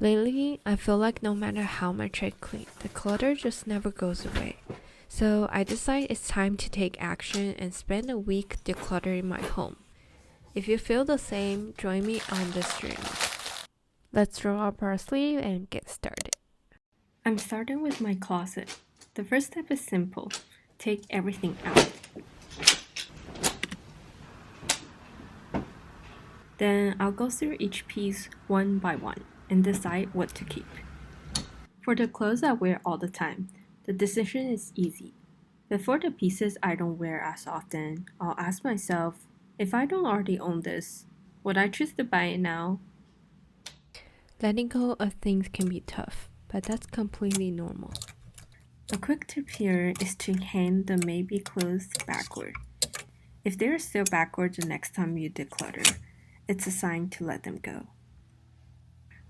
Lately, I feel like no matter how much I clean, the clutter just never goes away. So I decide it's time to take action and spend a week decluttering my home. If you feel the same, join me on this journey. Let's roll up our sleeve and get started. I'm starting with my closet. The first step is simple. Take everything out. Then I'll go through each piece one by one and decide what to keep. For the clothes I wear all the time, the decision is easy. But for the pieces I don't wear as often, I'll ask myself, if I don't already own this, would I choose to buy it now? Letting go of things can be tough, but that's completely normal. A quick tip here is to hang the maybe clothes backward. If they're still backward the next time you declutter, it's a sign to let them go.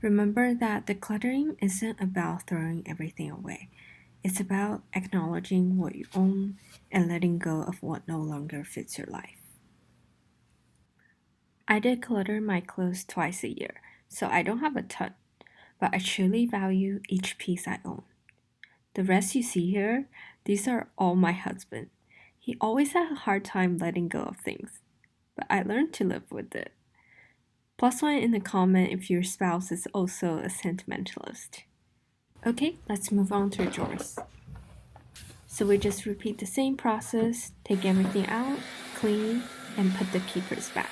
Remember that decluttering isn't about throwing everything away. It's about acknowledging what you own and letting go of what no longer fits your life. I declutter my clothes twice a year, so I don't have a ton, but I truly value each piece I own. The rest you see here, these are all my husband. He always had a hard time letting go of things, but I learned to live with it. Plus one in the comment if your spouse is also a sentimentalist. Okay, let's move on to drawers. So we just repeat the same process, take everything out, clean, and put the keepers back.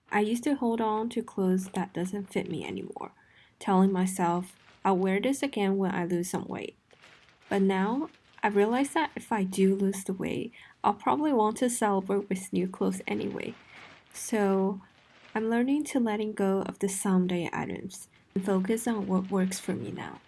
I used to hold on to clothes that doesn't fit me anymore, telling myself, I'll wear this again when I lose some weight. But now, I realize that if I do lose the weight, I'll probably want to celebrate with new clothes anyway. So, I'm learning to letting go of the someday items and focus on what works for me now.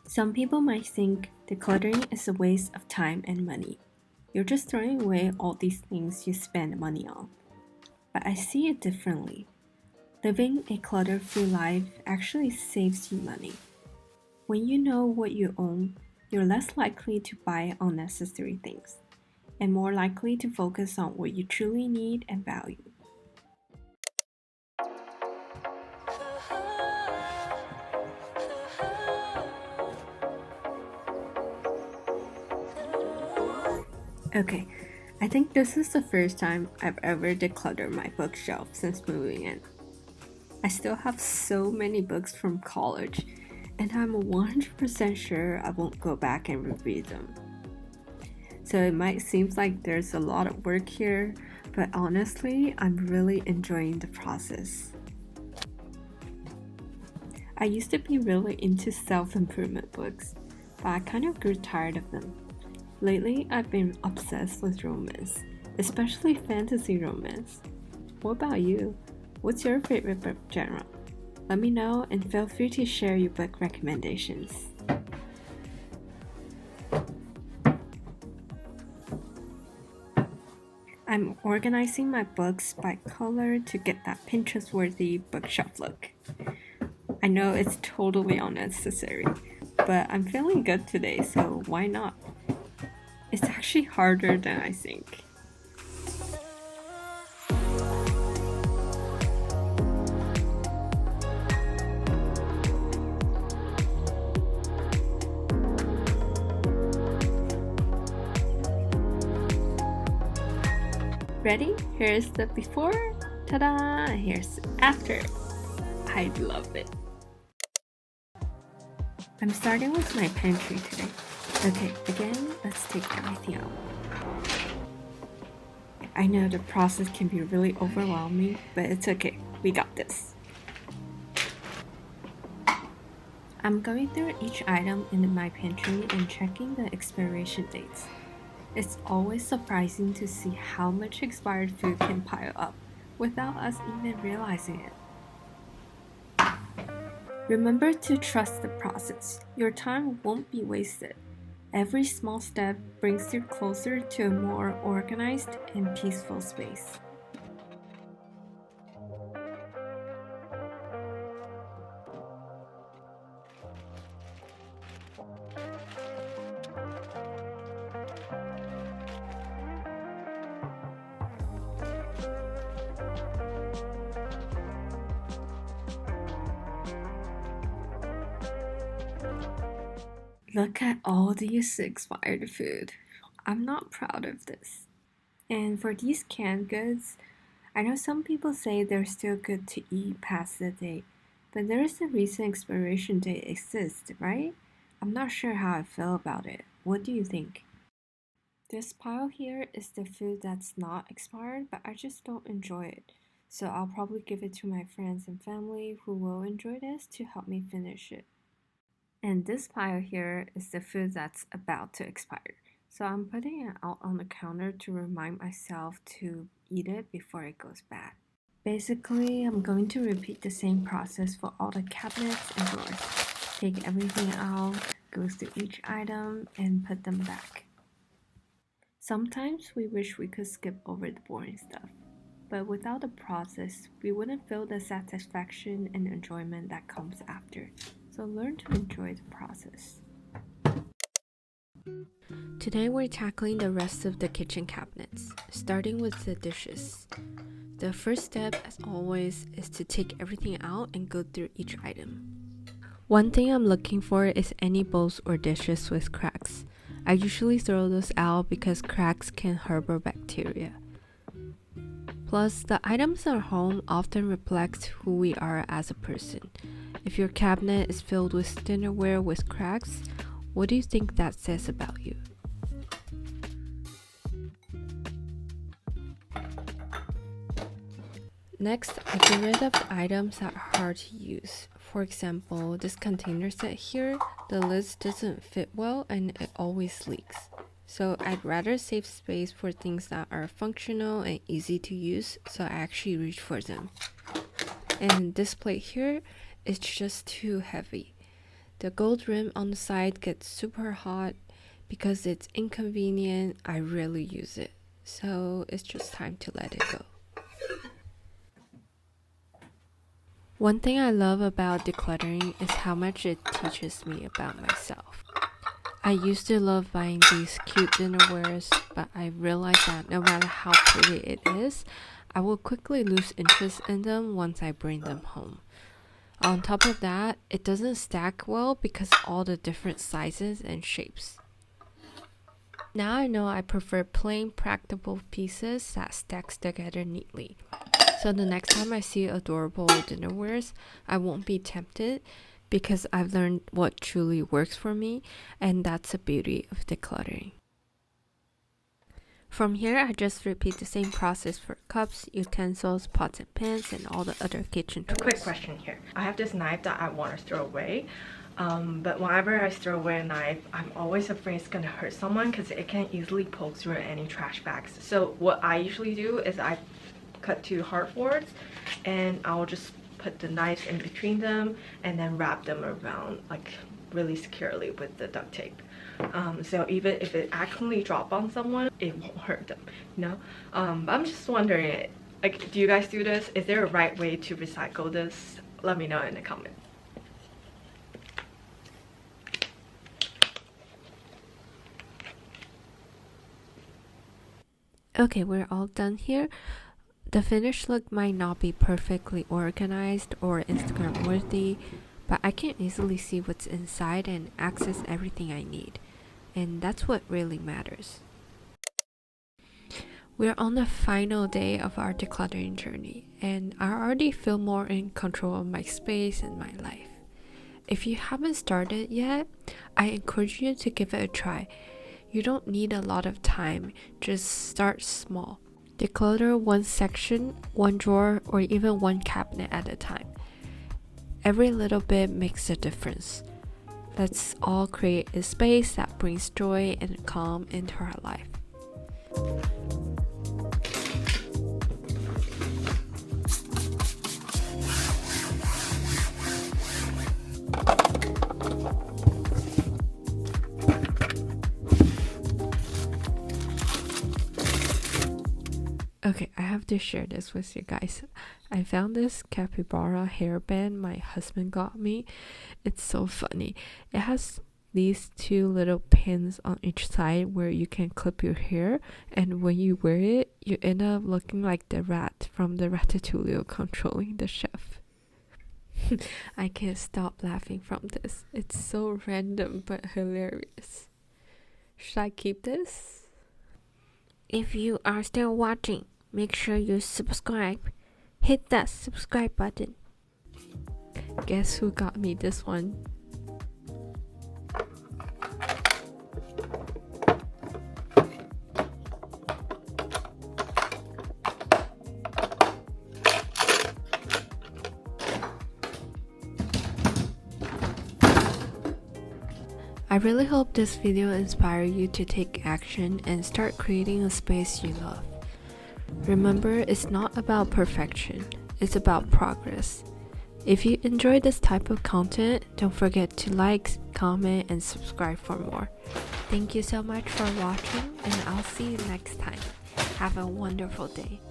Some people might think decluttering is a waste of time and money. You're just throwing away all these things you spend money on. But I see it differently. Living a clutter-free life actually saves you money. When you know what you own, you're less likely to buy unnecessary things, and more likely to focus on what you truly need and value. Okay, I think this is the first time I've ever decluttered my bookshelf since moving in. I still have so many books from college, and I'm 100% sure I won't go back and reread them. So it might seem like there's a lot of work here, but honestly, I'm really enjoying the process. I used to be really into self-improvement books, but I kind of grew tired of them. Lately, I've been obsessed with romance, especially fantasy romance. What about you? What's your favorite book genre? Let me know and feel free to share your book recommendations. I'm organizing my books by color to get that Pinterest-worthy bookshelf look. I know it's totally unnecessary, but I'm feeling good today, so why not? It's actually harder than I think. Ready? Here's the before, ta-da! Here's after. I love it. I'm starting with my pantry today. Okay, again, let's take everything out. I know the process can be really overwhelming, but it's okay. We got this. I'm going through each item in my pantry and checking the expiration dates. It's always surprising to see how much expired food can pile up without us even realizing it. Remember to trust the process. Your time won't be wasted. Every small step brings you closer to a more organized and peaceful space. Look at all these expired food. I'm not proud of this. And for these canned goods, I know some people say they're still good to eat past the date, but there is a reason expiration date exists, right? I'm not sure how I feel about it. What do you think? This pile here is the food that's not expired, but I just don't enjoy it. So I'll probably give it to my friends and family who will enjoy this to help me finish it. And this pile here is the food that's about to expire. So I'm putting it out on the counter to remind myself to eat it before it goes bad. Basically, I'm going to repeat the same process for all the cabinets and drawers. Take everything out, go through each item, and put them back. Sometimes we wish we could skip over the boring stuff, but without the process, we wouldn't feel the satisfaction and enjoyment that comes after. So learn to enjoy the process. Today we're tackling the rest of the kitchen cabinets, starting with the dishes. The first step, as always, is to take everything out and go through each item. One thing I'm looking for is any bowls or dishes with cracks. I usually throw those out because cracks can harbor bacteria. Plus, the items at home often reflect who we are as a person. If your cabinet is filled with dinnerware with cracks, what do you think that says about you? Next, I get rid of the items that are hard to use. For example, this container set here, the lid doesn't fit well and it always leaks. So I'd rather save space for things that are functional and easy to use, so I actually reach for them. And this plate here is just too heavy. The gold rim on the side gets super hot. Because it's inconvenient, I rarely use it. So it's just time to let it go. One thing I love about decluttering is how much it teaches me about myself. I used to love buying these cute dinnerwares, but I realized that no matter how pretty it is, I will quickly lose interest in them once I bring them home. On top of that, it doesn't stack well because of all the different sizes and shapes. Now I know I prefer plain, practical pieces that stacks together neatly. So the next time I see adorable dinnerwares, I won't be tempted because I've learned what truly works for me, and that's the beauty of decluttering. From here, I just repeat the same process for cups, utensils, pots and pans, and all the other kitchen tools. A quick question here. I have this knife that I want to throw away. But whenever I throw away a knife, I'm always afraid it's gonna hurt someone because it can easily poke through any trash bags. So what I usually do is I cut two hardboards and I'll just put the knife in between them and then wrap them around like really securely with the duct tape. So even if it accidentally drop on someone, it won't hurt them, you know. But I'm just wondering, like, do you guys do this? Is there a right way to recycle this? Let me know in the comments. Okay, we're all done here. The finished look might not be perfectly organized or Instagram worthy, but I can easily see what's inside and access everything I need. And that's what really matters. We're on the final day of our decluttering journey, and I already feel more in control of my space and my life. If you haven't started yet, I encourage you to give it a try. You don't need a lot of time, just start small. Declutter one section, one drawer, or even one cabinet at a time. Every little bit makes a difference. Let's all create a space that brings joy and calm into our life. Okay, I have to share this with you guys. I found this capybara hairband my husband got me. It's so funny. It has these two little pins on each side where you can clip your hair, and when you wear it, you end up looking like the rat from the Ratatouille controlling the chef. I can't stop laughing from this. It's so random but hilarious. Should I keep this? If you are still watching, make sure you subscribe. Hit that subscribe button. Guess who got me this one? I really hope this video inspires you to take action and start creating a space you love. Remember, it's not about perfection, it's about progress. If you enjoy this type of content, don't forget to like, comment, and subscribe for more. Thank you so much for watching, and I'll see you next time. Have a wonderful day.